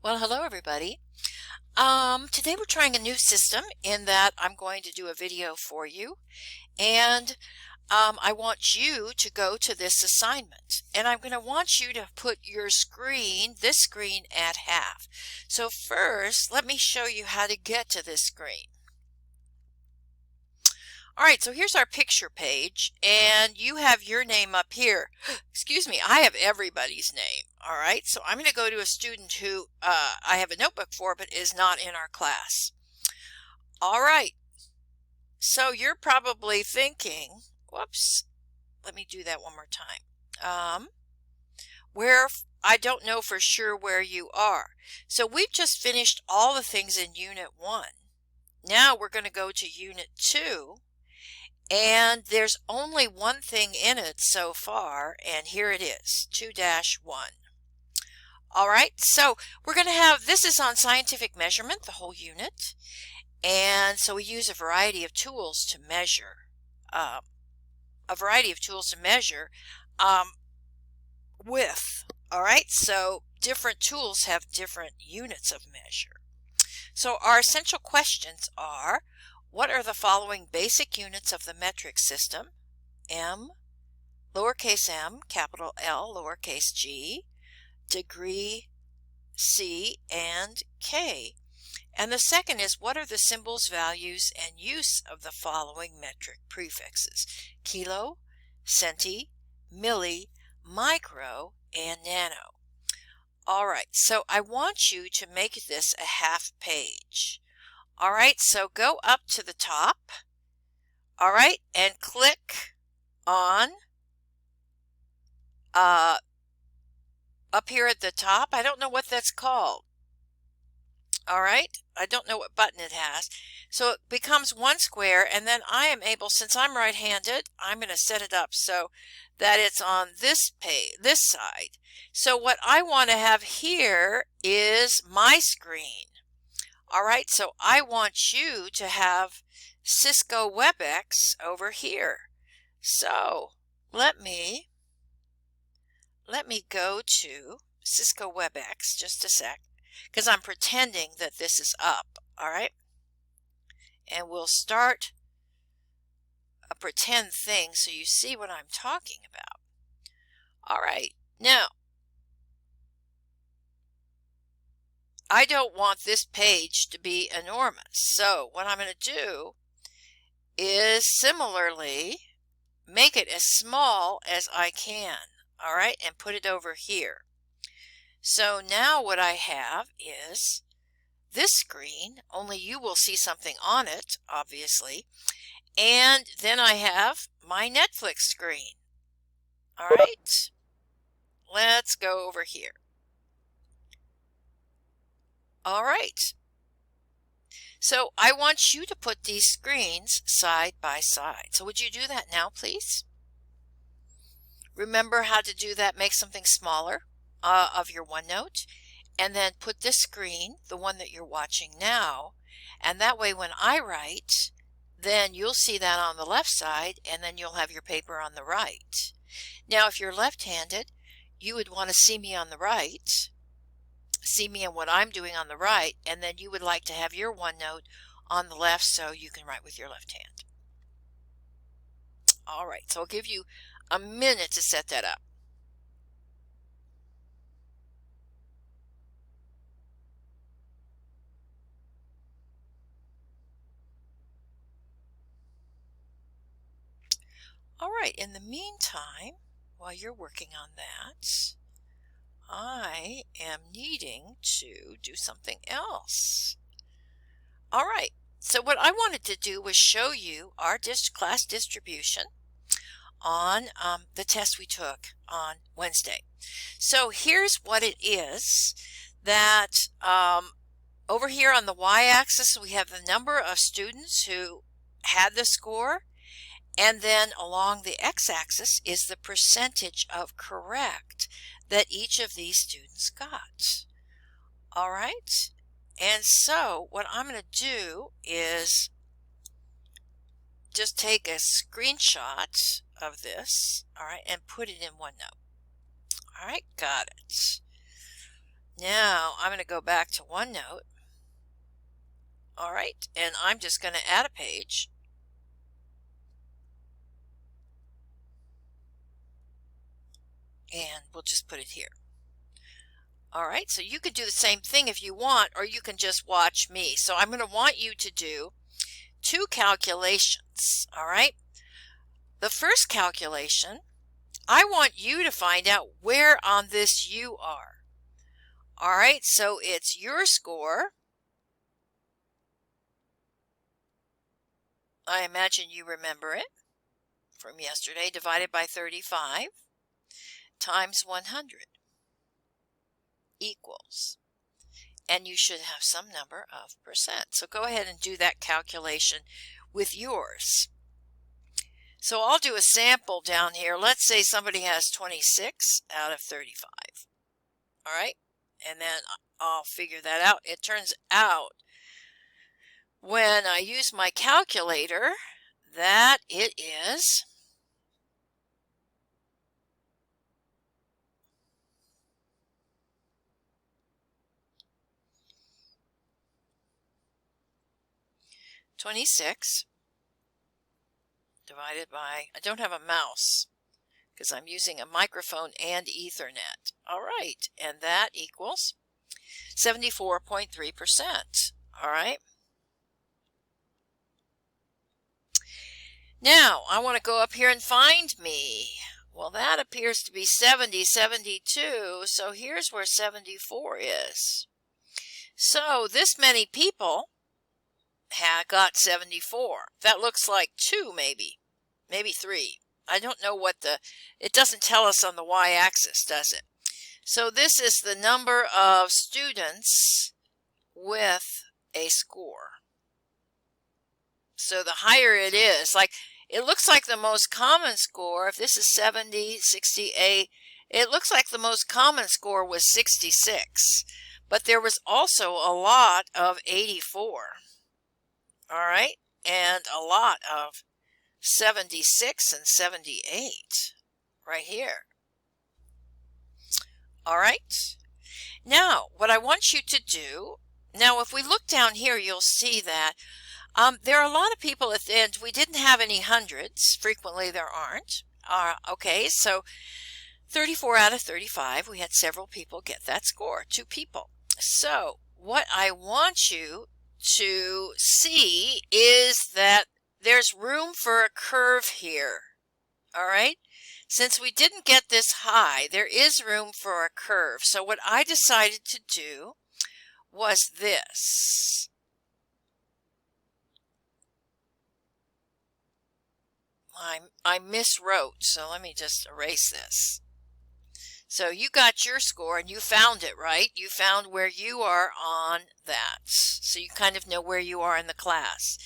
Well, hello everybody. Today we're trying a new system in that I'm going to do a video for you and I want you to go to this assignment and I'm going to want you to put your screen, this screen at half. So first, let me show you how to get to this screen. All right, so here's our picture page and you have your name up here. Excuse me, I have everybody's name. All right, so I'm going to go to a student who I have a notebook for but is not in our class. All right, so you're probably thinking, whoops, let me do that one more time. Where I don't know for sure where you are. So we've just finished all the things in Unit 1. Now we're going to go to Unit 2. And there's only one thing in it so far, and here it is, 2-1. All right, so we're going to have, this is on scientific measurement, the whole unit. And so we use a variety of tools to measure, width. All right, so different tools have different units of measure. So our essential questions are, what are the following basic units of the metric system? M, lowercase m, capital L, lowercase g, degree, C, and K. And the second is, what are the symbols, values, and use of the following metric prefixes? Kilo, centi, milli, micro, and nano. All right, so I want you to make this a half page. All right, so go up to the top, all right, and click on up here at the top. I don't know what that's called. All right, I don't know what button it has. So it becomes one square, and then I am able, since I'm right-handed, I'm going to set it up so that it's on this page, this side. So what I want to have here is my screen. All right, so I want you to have Cisco WebEx over here. So let me go to Cisco WebEx just a sec, because I'm pretending that this is up. All right, and we'll start a pretend thing so you see what I'm talking about. All right, now I don't want this page to be enormous. So what I'm going to do is similarly make it as small as I can. All right, and put it over here. So now what I have is this screen, only you will see something on it, obviously. And then I have my Netflix screen. All right, let's go over here. All right, so I want you to put these screens side by side. So would you do that now, please? Remember how to do that, make something smaller of your OneNote, and then put this screen, the one that you're watching now, and that way when I write, then you'll see that on the left side, and then you'll have your paper on the right. Now, if you're left-handed, you would want to see me on the right, see me and what I'm doing on the right, and then you would like to have your OneNote on the left so you can write with your left hand. All right, so I'll give you a minute to set that up. All right, in the meantime, while you're working on that, I am needing to do something else. All right, so what I wanted to do was show you our class distribution on the test we took on Wednesday. So here's what it is, that over here on the y-axis we have the number of students who had the score, and then along the x-axis is the percentage of correct that each of these students got. All right, and so what I'm going to do is just take a screenshot of this, all right, and put it in OneNote. All right, got it. Now I'm going to go back to OneNote. All right, and I'm just going to add a page. And we'll just put it here. All right, so you could do the same thing if you want, or you can just watch me. So I'm going to want you to do two calculations. All right, the first calculation, I want you to find out where on this you are. All right, so it's your score. I imagine you remember it from yesterday, divided by 35 times 100 equals, and you should have some number of percent. So go ahead and do that calculation with yours. So I'll do a sample down here. Let's say somebody has 26 out of 35. All right, and then I'll figure that out. It turns out when I use my calculator that it is 26 divided by, I don't have a mouse because I'm using a microphone and Ethernet. All right, and that equals 74.3%. All right. Now, I want to go up here and find me. Well, that appears to be 70, 72, so here's where 74 is. So this many people got 74. That looks like 2 maybe 3. I don't know what it doesn't tell us on the y-axis, does it? So this is the number of students with a score. So the higher it is, like it looks like the most common score, if this is 70, 68, it looks like the most common score was 66. But there was also a lot of 84. All right, and a lot of 76 and 78 right here. All right, now what I want you to do, now if we look down here, you'll see that there are a lot of people at the end. We didn't have any hundreds. Frequently there aren't. Okay, so 34 out of 35, we had several people get that score, 2 people. So what I want you to see is that there's room for a curve here. All right, since we didn't get this high, there is room for a curve. So what I decided to do was this. I miswrote, so let me just erase this. So you got your score and you found it, right? You found where you are on that. So you kind of know where you are in the class.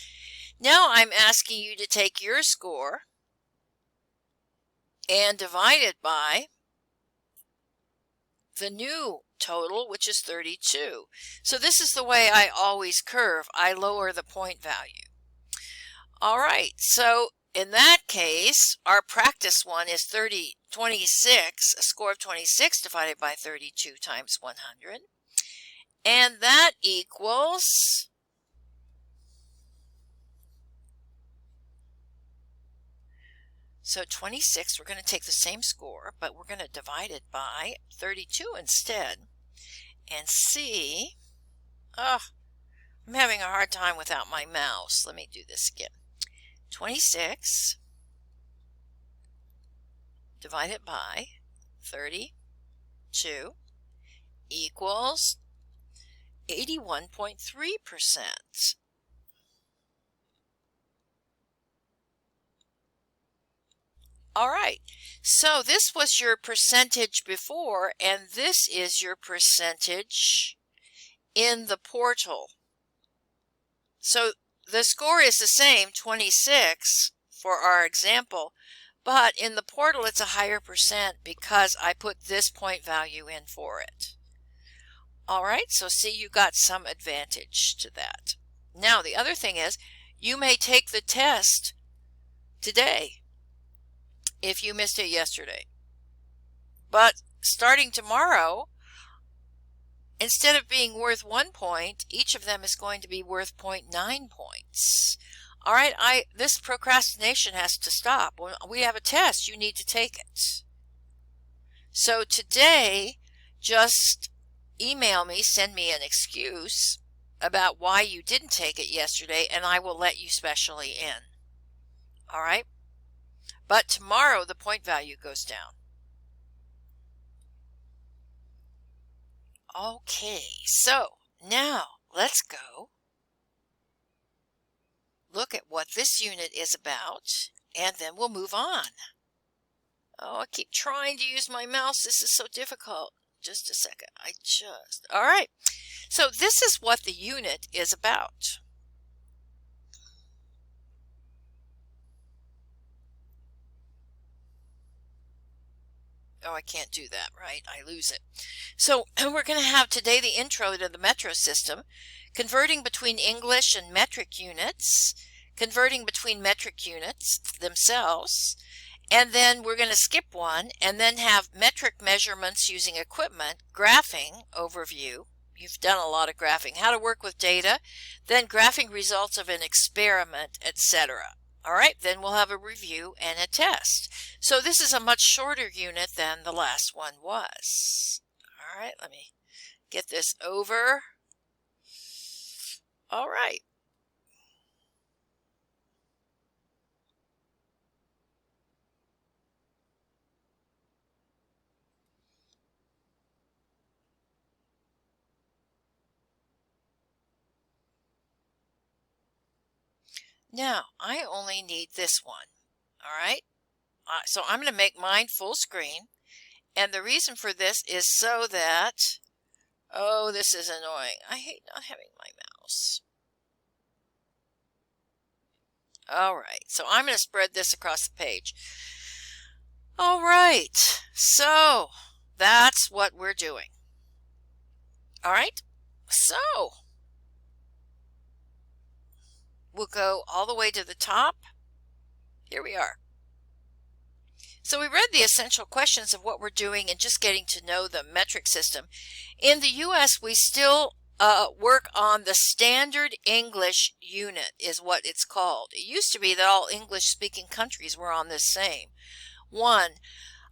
Now I'm asking you to take your score and divide it by the new total, which is 32. So this is the way I always curve. I lower the point value. All right, so in that case, our practice one is 26, a score of 26 divided by 32 times 100. And that equals so 26, we're going to take the same score, but we're going to divide it by 32 instead and see. Oh, I'm having a hard time without my mouse. Let me do this again. 26 divided by 32 equals 81.3%. All right, so this was your percentage before, and this is your percentage in the portal. So the score is the same, 26 for our example, but in the portal it's a higher percent because I put this point value in for it. All right, so see, you got some advantage to that. Now the other thing is, you may take the test today if you missed it yesterday. But starting tomorrow, instead of being worth 1 point, each of them is going to be worth 0.9 points. All right, this procrastination has to stop. When we have a test, you need to take it. So today, just email me, send me an excuse about why you didn't take it yesterday, and I will let you specially in. All right? But tomorrow, the point value goes down. Okay, so now let's go look at what this unit is about, and then we'll move on. Oh, I keep trying to use my mouse. This is so difficult. Just a second. All right. So this is what the unit is about. Oh, I can't do that, right? I lose it. So we're going to have today the intro to the metro system, converting between English and metric units, converting between metric units themselves, and then we're going to skip one and then have metric measurements using equipment, graphing overview. You've done a lot of graphing, how to work with data, then graphing results of an experiment, etc. All right, then we'll have a review and a test. So this is a much shorter unit than the last one was. All right, let me get this over. All right. Now, I only need this one. All right. So I'm going to make mine full screen. And the reason for this is so that, oh, this is annoying. I hate not having my mouse. All right. So I'm going to spread this across the page. All right. So that's what we're doing. All right. So we'll go all the way to the top. Here we are. So we read the essential questions of what we're doing and just getting to know the metric system. In the U.S., we still work on the standard English unit is what it's called. It used to be that all English-speaking countries were on this same one.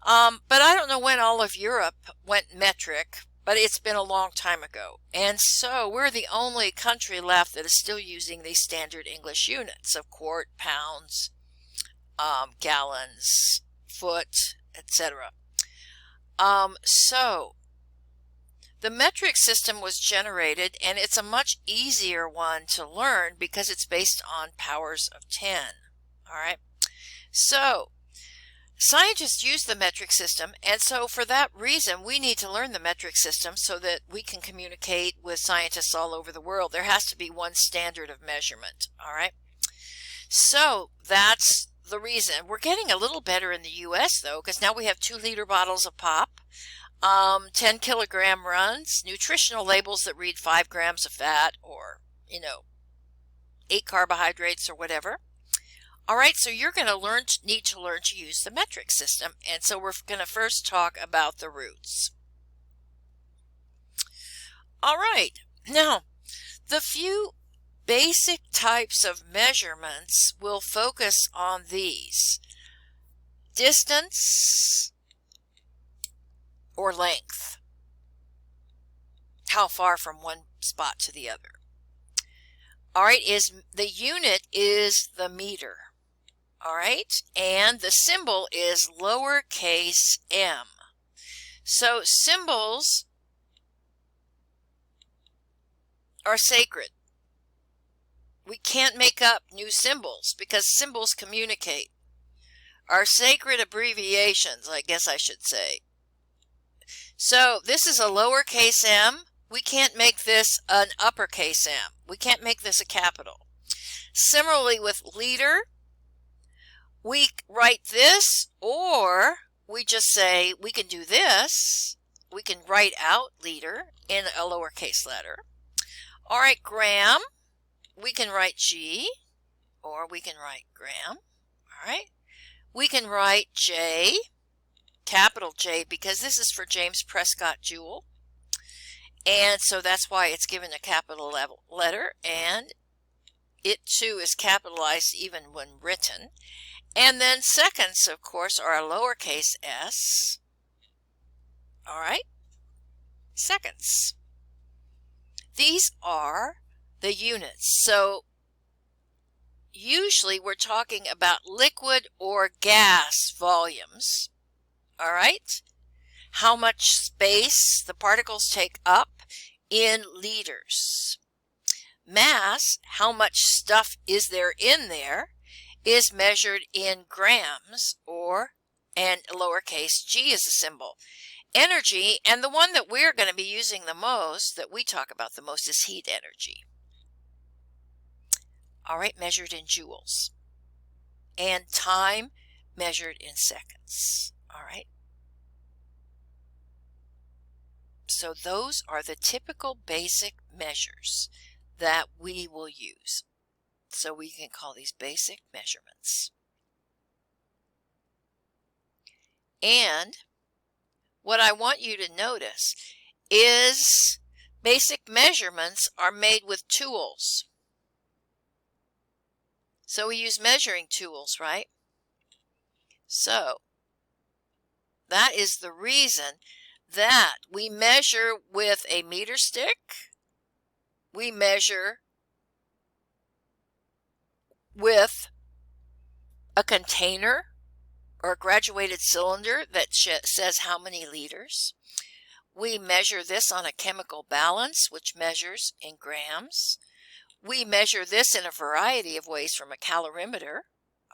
But I don't know when all of Europe went metric, but it's been a long time ago. And so we're the only country left that is still using these standard English units of quart, pounds, gallons, foot, etc. So the metric system was generated, and it's a much easier one to learn because it's based on powers of 10. All right. So scientists use the metric system, and so for that reason, we need to learn the metric system so that we can communicate with scientists all over the world. There has to be one standard of measurement. All right. So that's the reason. We're getting a little better in the U.S. though, because now we have 2-liter bottles of pop, 10-kilogram runs, nutritional labels that read 5 grams of fat or, 8 carbohydrates or whatever. All right, so you're going to need to learn to use the metric system, and so we're going to first talk about the roots. All right, now the few basic types of measurements will focus on these: distance or length, how far from one spot to the other. All right, the unit is the meter. All right, and the symbol is lowercase m. So symbols are sacred. We can't make up new symbols because symbols communicate. Are sacred abbreviations, I guess I should say. So this is a lowercase m. We can't make this an uppercase m. We can't make this a capital. Similarly with liter, we write this, or we just say we can do this. We can write out liter in a lowercase letter. All right, gram, we can write G, or we can write gram. All right, we can write J, capital J, because this is for James Prescott Joule. And so that's why it's given a capital letter, and it too is capitalized even when written. And then seconds, of course, are a lowercase s. All right, seconds. These are the units. So usually we're talking about liquid or gas volumes. All right, how much space the particles take up in liters. Mass, how much stuff is there in there, is measured in grams, and lowercase g is a symbol. Energy, and the one that we're going to be using the most, that we talk about the most, is heat energy. All right, measured in joules. And time, measured in seconds. All right. So those are the typical basic measures that we will use. So we can call these basic measurements. And what I want you to notice is basic measurements are made with tools. So we use measuring tools, right? So that is the reason that we measure with a meter stick. We measure with a container or a graduated cylinder that says how many liters. We measure this on a chemical balance, which measures in grams. We measure this in a variety of ways from a calorimeter,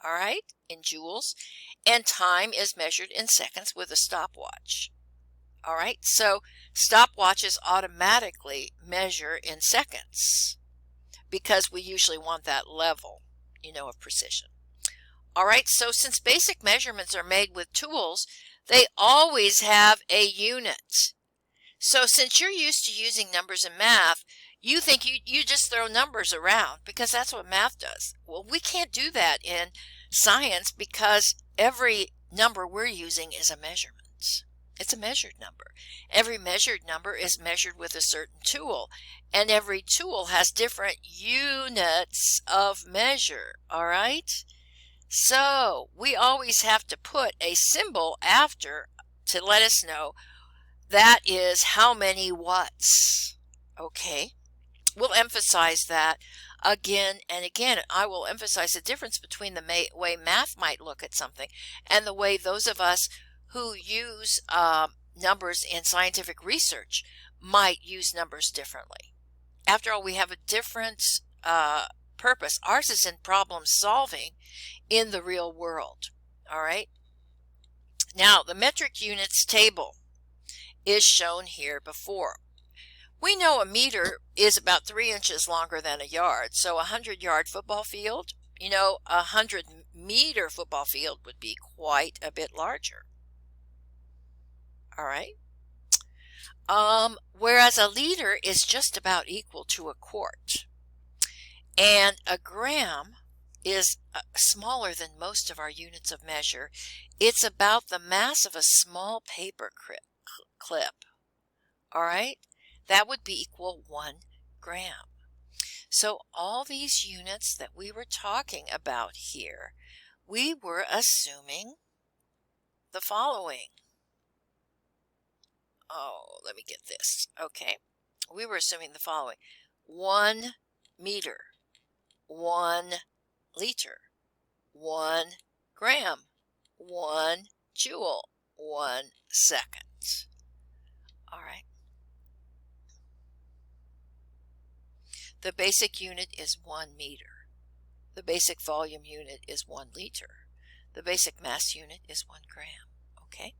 all right, in joules. And time is measured in seconds with a stopwatch. All right, so stopwatches automatically measure in seconds because we usually want that level, of precision. All right, so since basic measurements are made with tools, they always have a unit. So since you're used to using numbers in math, you think you just throw numbers around because that's what math does. Well, we can't do that in science because every number we're using is a measurement. It's a measured number. Every measured number is measured with a certain tool, and every tool has different units of measure, all right? So we always have to put a symbol after to let us know that is how many watts, okay? We'll emphasize that again and again. I will emphasize the difference between the way math might look at something and the way those of us who use numbers in scientific research might use numbers differently. After all, we have a different purpose. Ours is in problem solving in the real world. All right. Now, the metric units table is shown here before. We know a meter is about 3 inches longer than a yard. So a 100-yard football field, a 100-meter football field would be quite a bit larger. All right. Whereas a liter is just about equal to a quart. And a gram is smaller than most of our units of measure. It's about the mass of a small paper clip. All right. That would be equal 1 gram. So all these units that we were talking about here, we were assuming the following. Oh, let me get this. Okay. We were assuming the following. 1 meter, 1 liter, 1 gram, 1 joule, 1 second. All right. The basic unit is 1 meter. The basic volume unit is 1 liter. The basic mass unit is 1 gram. Okay.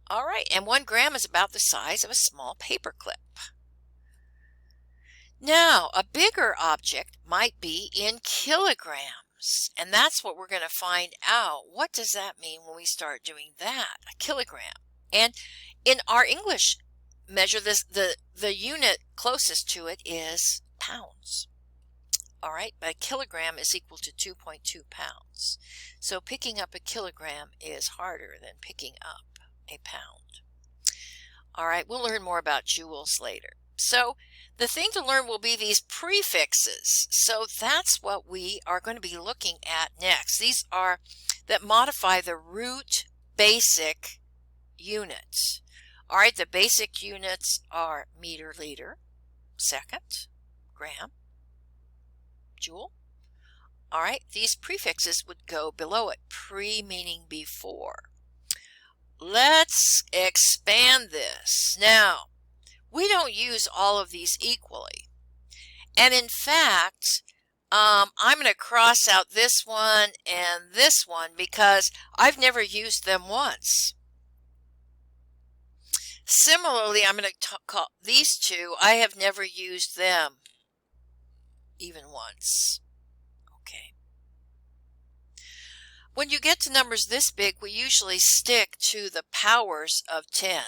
All right, and 1 gram is about the size of a small paper clip. Now, a bigger object might be in kilograms, and that's what we're going to find out. What does that mean when we start doing that? A kilogram. And in our English measure, the unit closest to it is pounds. All right, but a kilogram is equal to 2.2 pounds. So picking up a kilogram is harder than picking up a pound. All right, we'll learn more about joules later. So the thing to learn will be these prefixes. So that's what we are going to be looking at next. These are that modify the root basic units. All right, the basic units are meter, liter, second, gram, joule. All right, these prefixes would go below it, pre meaning before. Let's expand this. Now, we don't use all of these equally. And in fact, I'm going to cross out this one and this one because I've never used them once. Similarly, I'm going to call these two, I have never used them even once. Okay. When you get to numbers this big, we usually stick to the powers of 10.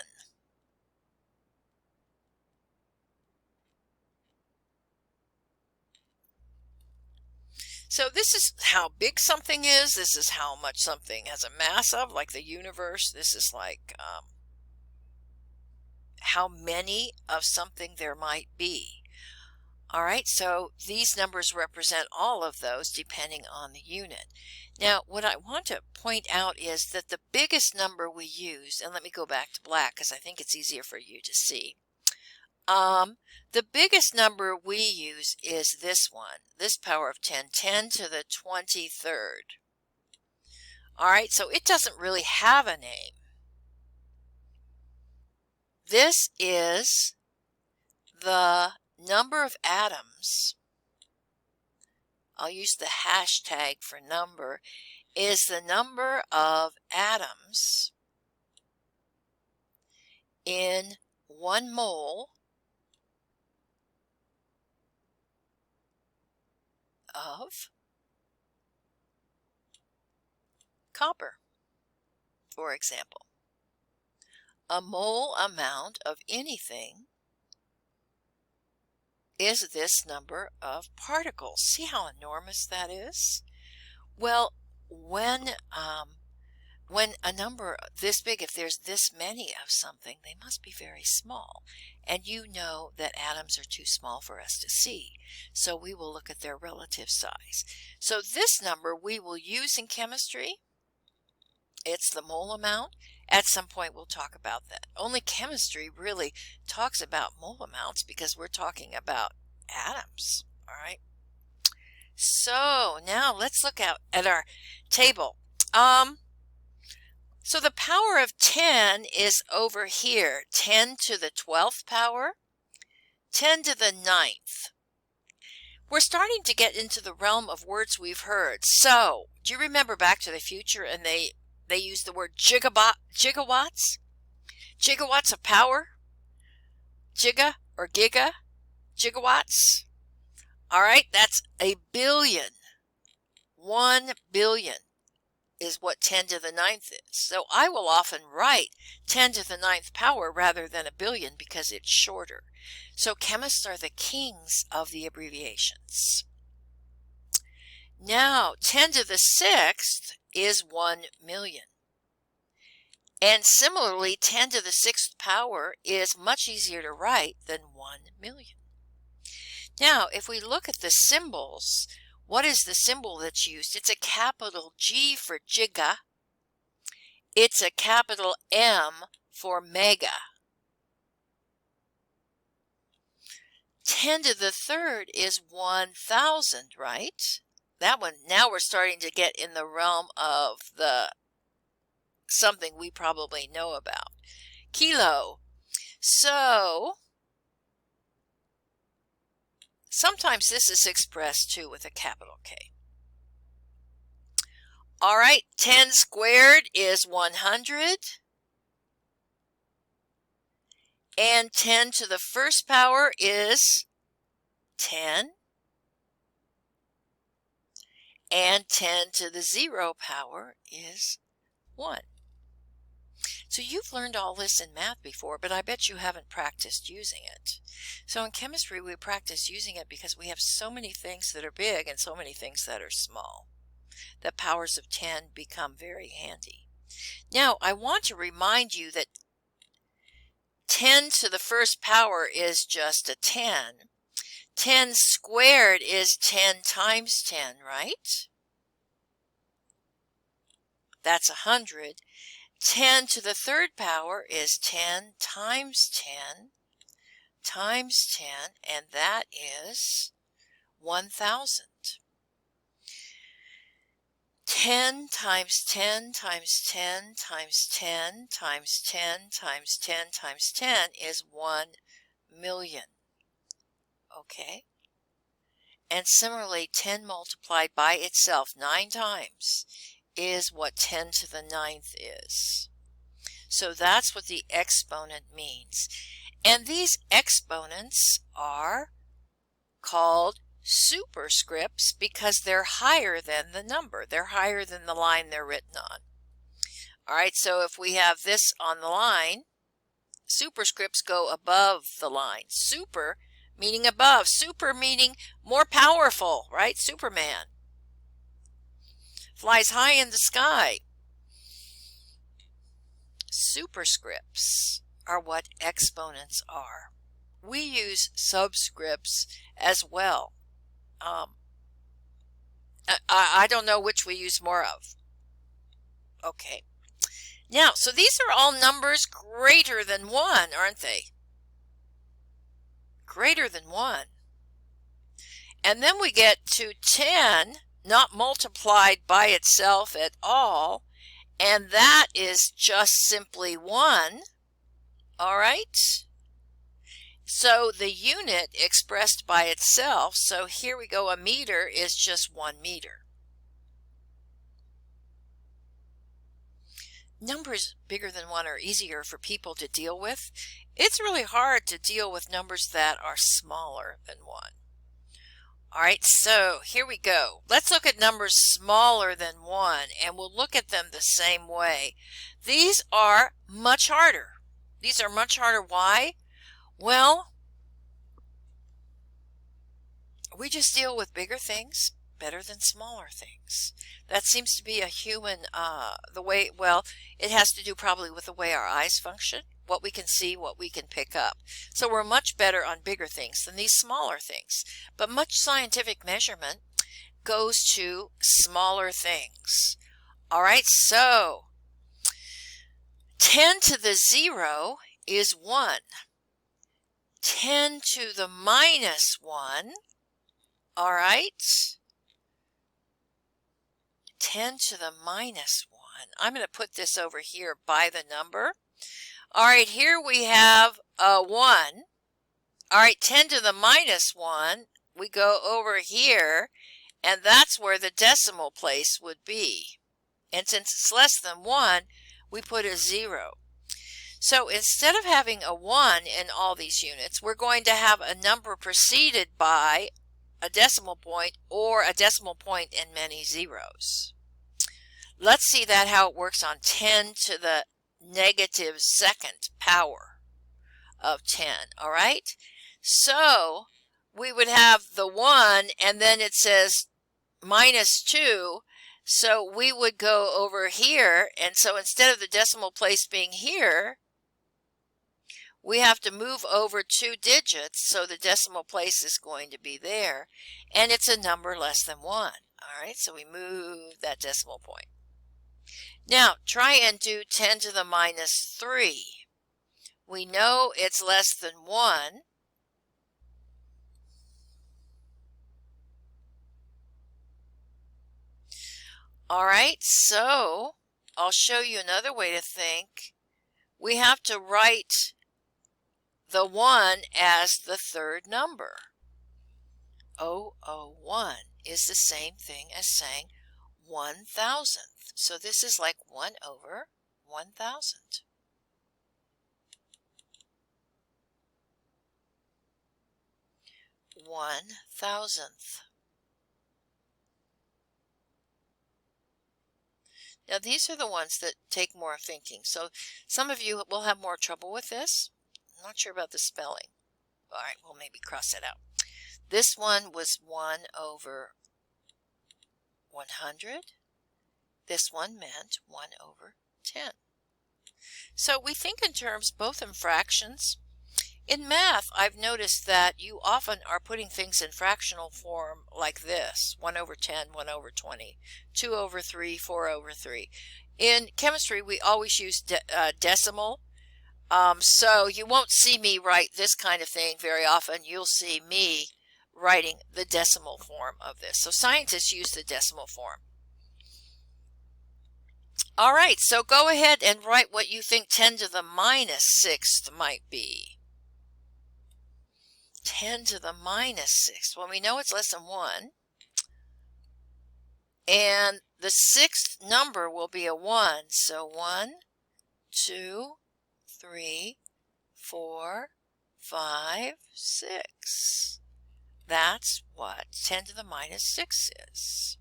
So this is how big something is. This is how much something has a mass of, like the universe. This is like how many of something there might be. All right, so these numbers represent all of those depending on the unit. Now, what I want to point out is that the biggest number we use, and let me go back to black because I think it's easier for you to see. The biggest number we use is this one, this power of 10, 10 to the 23rd. All right, so it doesn't really have a name. This is the number of atoms. I'll use the hashtag for number, is the number of atoms in 1 mole of copper, for example. A mole amount of anything is this number of particles. See how enormous that is? Well, when a number this big, if there's this many of something, they must be very small. And you know that atoms are too small for us to see. So we will look at their relative size. So this number we will use in chemistry. It's the mole amount. At some point we'll talk about that. Only chemistry really talks about mole amounts because we're talking about atoms. All right. So now let's look at our table. So the power of 10 is over here. 10 to the 12th power, 10 to the 9th. We're starting to get into the realm of words we've heard. So do you remember Back to the Future and they use the word gigawatts? Gigawatts of power? Giga or giga? Gigawatts? All right, that's a billion. 1 billion is what 10 to the 9th is. So I will often write 10 to the 9th power rather than a billion because it's shorter. So chemists are the kings of the abbreviations. Now, 10 to the 6th is 1 million. And similarly, 10 to the 6th power is much easier to write than 1 million. Now, if we look at the symbols, what is the symbol that's used? It's a capital G for giga. It's a capital M for mega. 10 to the 3rd is 1,000, right? That one, now we're starting to get in the realm of something we probably know about. Kilo. So sometimes this is expressed too with a capital K. All right, 10 squared is 100. And 10 to the 1st power is 10. And 10 to the 0 power is 1. So you've learned all this in math before, but I bet you haven't practiced using it. So in chemistry, we practice using it because we have so many things that are big and so many things that are small. The powers of 10 become very handy. Now, I want to remind you that 10 to the first power is just a 10. 10 squared is 10 times 10, right? That's 100. 10 to the third power is 10 times 10 times 10, and that is 1,000. 10 times 10 times 10 times 10 times 10 times 10 times 10 is 1 million. Okay? And similarly, 10 multiplied by itself 9 times is what 10 to the ninth is. So that's what the exponent means. And these exponents are called superscripts because they're higher than the number. They're higher than the line they're written on. All right, so if we have this on the line, superscripts go above the line. Super meaning above, super meaning more powerful, right? Superman flies high in the sky. Superscripts are what exponents are. We use subscripts as well. I don't know which we use more of. Okay. Now, so these are all numbers greater than 1, aren't they? Greater than 1. And then we get to 10, not multiplied by itself at all, and that is just simply 1. All right? So the unit expressed by itself, so here we go, a meter is just 1 meter. Numbers bigger than 1 are easier for people to deal with. It's really hard to deal with numbers that are smaller than 1. All right, so here we go. Let's look at numbers smaller than 1, and we'll look at them the same way. These are much harder. These are much harder. Why? Well, we just deal with bigger things better than smaller things. That seems to be a human, the way, well, it has to do probably with the way our eyes function, what we can see, what we can pick up. So we're much better on bigger things than these smaller things. But much scientific measurement goes to smaller things. All right, so 10 to the 0 is 1. 10 to the minus 1, all right? 10 to the minus 1. I'm going to put this over here by the number. All right, here we have a 1. All right, 10 to the minus 1, we go over here, and that's where the decimal place would be. And since it's less than 1, we put a 0. So instead of having a 1 in all these units, we're going to have a number preceded by a decimal point or a decimal point and many zeros. Let's see that how it works on 10 to the negative second power of 10, all right? So we would have the 1 and then it says minus 2, so we would go over here, and so instead of the decimal place being here, we have to move over 2 digits, so the decimal place is going to be there, and it's a number less than 1. All right, so we move that decimal point. Now, try and do 10 to the minus 3. We know it's less than 1. All right, so I'll show you another way to think. We have to write the 1 as the third number. 001 is the same thing as saying 1,000th. So this is like 1 over 1,000. One thousandth. Now these are the ones that take more thinking. So some of you will have more trouble with this. I'm not sure about the spelling. All right, we'll maybe cross that out. This one was 1 over 100. This one meant 1 over 10. So we think in terms both in fractions. In math, I've noticed that you often are putting things in fractional form like this: 1 over 10, 1 over 20, 2 over 3, 4 over 3. In chemistry, we always use decimal. So you won't see me write this kind of thing very often. You'll see me writing the decimal form of this. So scientists use the decimal form. All right, so go ahead and write what you think 10 to the minus sixth might be. 10 to the minus sixth. Well, we know it's less than 1. And the sixth number will be a 1. So 1, 2, 3, 4, 5, 6. That's what 10 to the minus 6 is.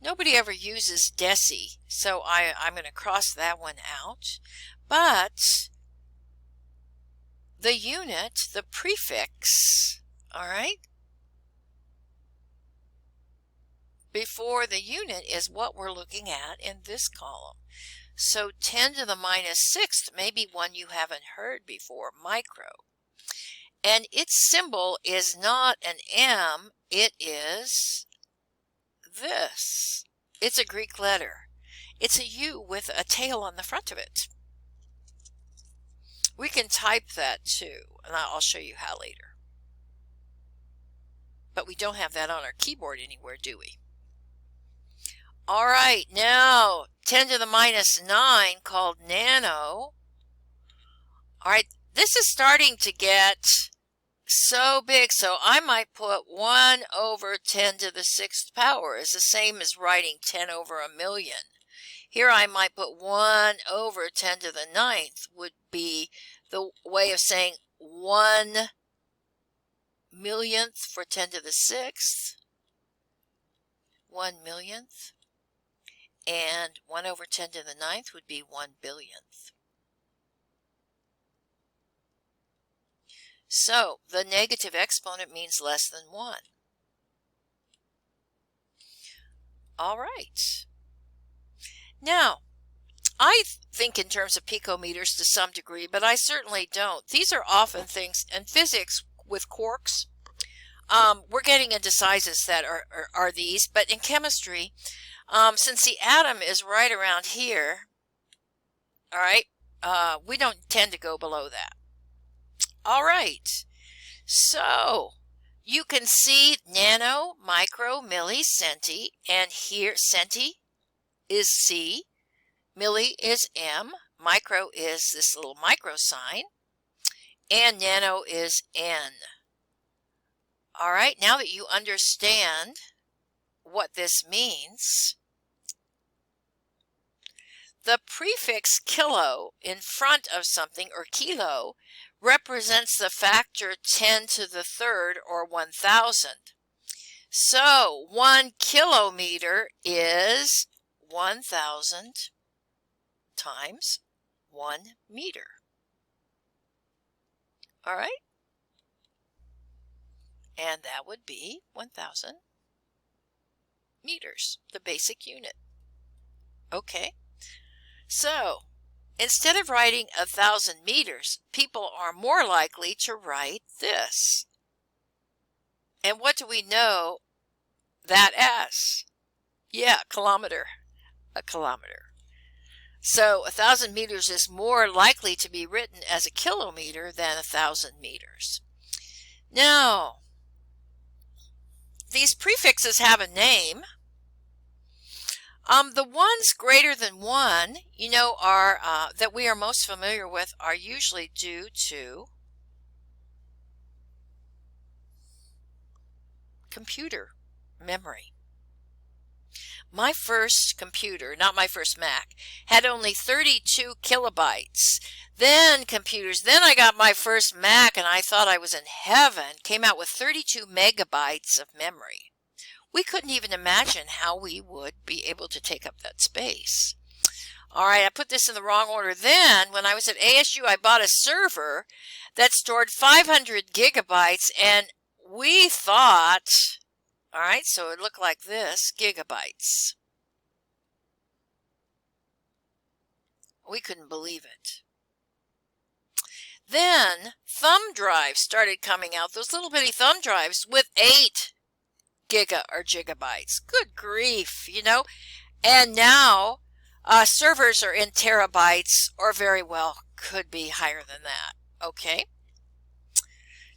Nobody ever uses deci, so I'm going to cross that one out. But the unit, the prefix, all right, before the unit is what we're looking at in this column. So 10 to the minus sixth may be one you haven't heard before, micro. And its symbol is not an M, it is this. It's a Greek letter. It's a U with a tail on the front of it. We can type that too, and I'll show you how later. But we don't have that on our keyboard anywhere, do we? All right, now 10 to the minus 9, called nano. All right, this is starting to get so big, so I might put 1 over 10 to the 6th power is the same as writing 10 over a million. Here I might put 1 over 10 to the 9th would be the way of saying 1 millionth for 10 to the 6th. 1 millionth. And 1 over 10 to the 9th would be 1 billionth. So the negative exponent means less than 1. All right. Now, I think in terms of picometers to some degree, but I certainly don't. These are often things in physics with quarks. We're getting into sizes that are these, but in chemistry, since the atom is right around here, all right, we don't tend to go below that. All right, so you can see nano, micro, milli, centi, and here centi is C, milli is M, micro is this little micro sign, and nano is N. All right, now that you understand what this means, the prefix kilo in front of something, or kilo, represents the factor 10 to the 3rd, or 1,000. So 1 kilometer is 1,000 times 1 meter. All right? And that would be 1,000 meters, the basic unit. Okay? So, instead of writing 1,000 meters, people are more likely to write this. And what do we know that as? Yeah, kilometer. A kilometer. So 1,000 meters is more likely to be written as a kilometer than 1,000 meters. Now, these prefixes have a name. The ones greater than 1, you know, are that we are most familiar with are usually due to computer memory. My first computer, not my first Mac, had only 32 kilobytes. Then I got my first Mac and I thought I was in heaven, came out with 32 megabytes of memory. We couldn't even imagine how we would be able to take up that space. All right, I put this in the wrong order. Then, when I was at ASU, I bought a server that stored 500 gigabytes, and we thought, all right, so it looked like this, gigabytes. We couldn't believe it. Then thumb drives started coming out, those little bitty thumb drives with 8 giga or gigabytes. Good grief, you know. And now servers are in terabytes, or very well could be higher than that. Okay.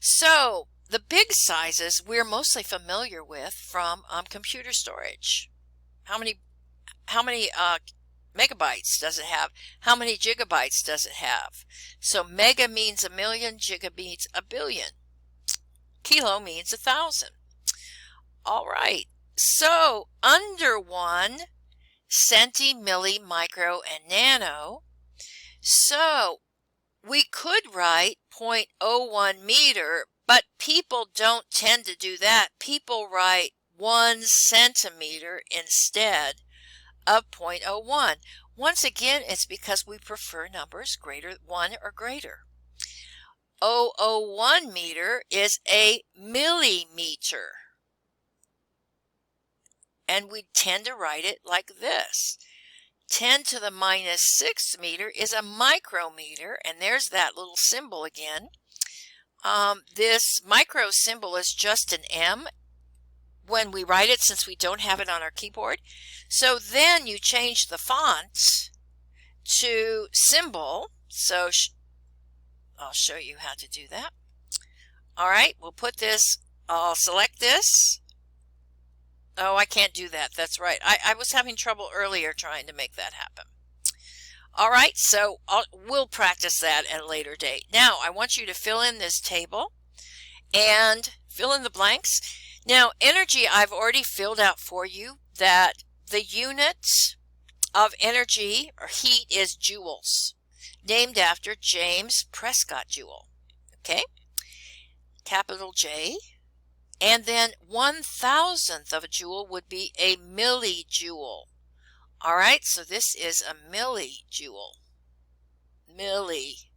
So the big sizes we're mostly familiar with from computer storage. How many megabytes does it have? How many gigabytes does it have? So mega means 1,000,000, giga means 1,000,000,000. Kilo means 1,000. All right. So under 1, centi, milli, micro, and nano. So we could write 0.01 meter, but people don't tend to do that. People write 1 centimeter instead of 0.01. Once again, it's because we prefer numbers greater 1 or greater. 0.001 meter is a millimeter. And we tend to write it like this. 10 to the minus 6 meter is a micrometer, and there's that little symbol again. This micro symbol is just an M when we write it, since we don't have it on our keyboard. So then you change the font to symbol. So I'll show you how to do that. All right, we'll put this, I'll select this. Oh, I can't do that. That's right. I was having trouble earlier trying to make that happen. All right, so we'll practice that at a later date. Now, I want you to fill in this table and fill in the blanks. Now, energy, I've already filled out for you that the unit of energy or heat is joules, named after James Prescott Joule. Okay, capital J. And then 1,000th of a joule would be a millijoule. All right, so this is a millijoule. Millijoule.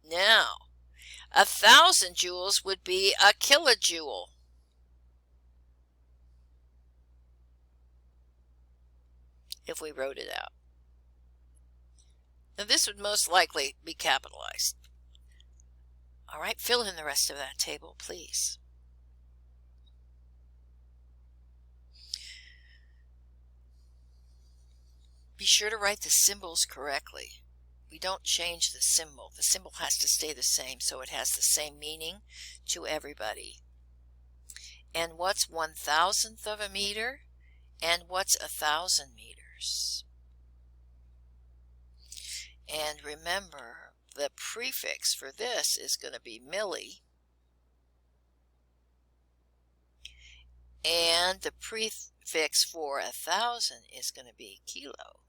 Now, 1,000 joules would be a kilojoule. If we wrote it out. Now, this would most likely be capitalized. All right, fill in the rest of that table, please. Be sure to write the symbols correctly. We don't change the symbol. The symbol has to stay the same, so it has the same meaning to everybody. And what's 1,000th of a meter? And what's 1,000 meters? And remember, the prefix for this is going to be milli, and the prefix for 1,000 is going to be kilo.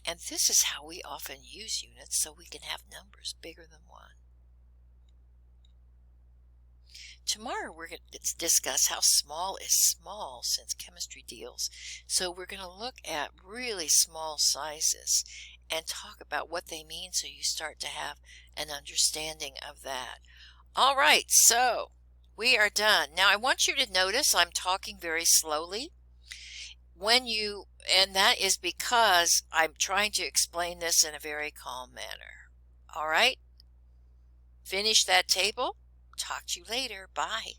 And this is how we often use units, so we can have numbers bigger than 1. Tomorrow we're going to discuss how small is small, since chemistry deals. So we're going to look at really small sizes and talk about what they mean, so you start to have an understanding of that. All right, so we are done. Now I want you to notice I'm talking very slowly. And that is because I'm trying to explain this in a very calm manner. All right, finish that table. Talk to you later. Bye.